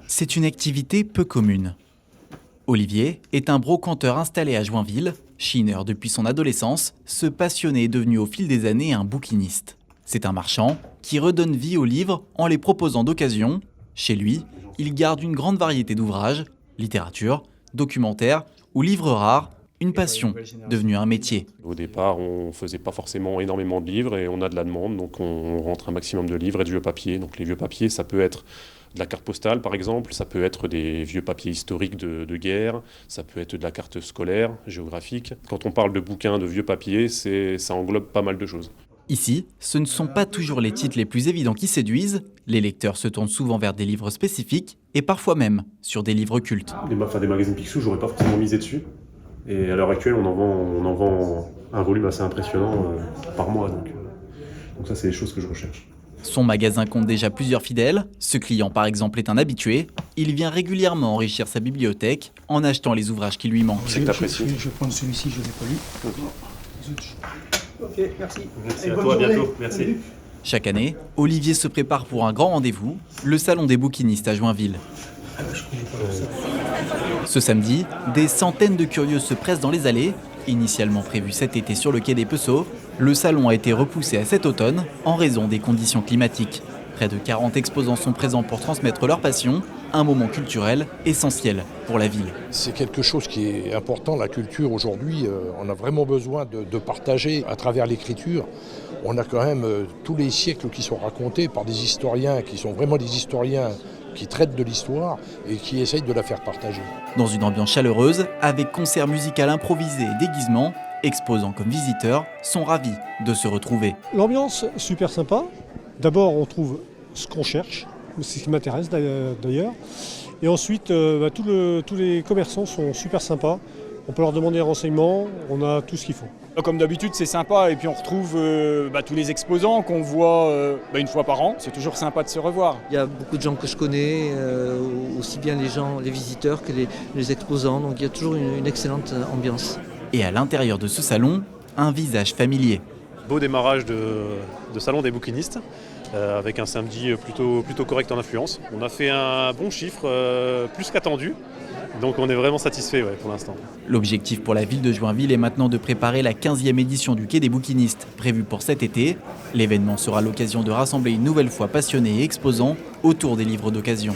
c'est une activité peu commune. Olivier est un brocanteur installé à Joinville, chineur depuis son adolescence, ce passionné est devenu au fil des années un bouquiniste. C'est un marchand qui redonne vie aux livres en les proposant d'occasion. Chez lui, il garde une grande variété d'ouvrages, littérature, documentaires ou livres rares, une passion devenue un métier. Au départ, on ne faisait pas forcément énormément de livres et on a de la demande, donc on rentre un maximum de livres et de vieux papiers. Donc les vieux papiers, ça peut être de la carte postale par exemple, ça peut être des vieux papiers historiques de guerre, ça peut être de la carte scolaire, géographique. Quand on parle de bouquins, de vieux papiers, ça englobe pas mal de choses. Ici, ce ne sont pas toujours les titres les plus évidents qui séduisent. Les lecteurs se tournent souvent vers des livres spécifiques et parfois même sur des livres cultes. Des magazines Picsou, j'aurais pas forcément misé dessus. Et à l'heure actuelle, on en vend un volume assez impressionnant par mois. Donc ça, c'est des choses que je recherche. Son magasin compte déjà plusieurs fidèles. Ce client, par exemple, est un habitué. Il vient régulièrement enrichir sa bibliothèque en achetant les ouvrages qui lui manquent. C'est que t'apprécies. Je vais prendre celui-ci, je ne l'ai pas lu. Ok, merci. Merci à toi, à bientôt. Merci. Chaque année, Olivier se prépare pour un grand rendez-vous, le Salon des bouquinistes à Joinville. Ce samedi, des centaines de curieux se pressent dans les allées. Initialement prévu cet été sur le quai des Pesseaux, le salon a été repoussé à cet automne en raison des conditions climatiques. Près de 40 exposants sont présents pour transmettre leur passion, un moment culturel essentiel pour la ville. C'est quelque chose qui est important, la culture aujourd'hui, on a vraiment besoin de partager à travers l'écriture. On a quand même tous les siècles qui sont racontés par des historiens qui sont vraiment des historiens qui traitent de l'histoire et qui essayent de la faire partager. Dans une ambiance chaleureuse, avec concert musical improvisé et déguisement, exposants comme visiteurs sont ravis de se retrouver. L'ambiance, super sympa. D'abord, on trouve ce qu'on cherche, c'est ce qui m'intéresse d'ailleurs. Et ensuite, tous les commerçants sont super sympas. On peut leur demander des renseignements, on a tout ce qu'il faut. Comme d'habitude, c'est sympa et puis on retrouve tous les exposants qu'on voit une fois par an. C'est toujours sympa de se revoir. Il y a beaucoup de gens que je connais, aussi bien les visiteurs que les exposants. Donc il y a toujours une excellente ambiance. Et à l'intérieur de ce salon, un visage familier. Beau démarrage de salon des bouquinistes, avec un samedi plutôt correct en affluence. On a fait un bon chiffre, plus qu'attendu. Donc on est vraiment satisfait pour l'instant. L'objectif pour la ville de Joinville est maintenant de préparer la 15e édition du Quai des bouquinistes, prévue pour cet été. L'événement sera l'occasion de rassembler une nouvelle fois passionnés et exposants autour des livres d'occasion.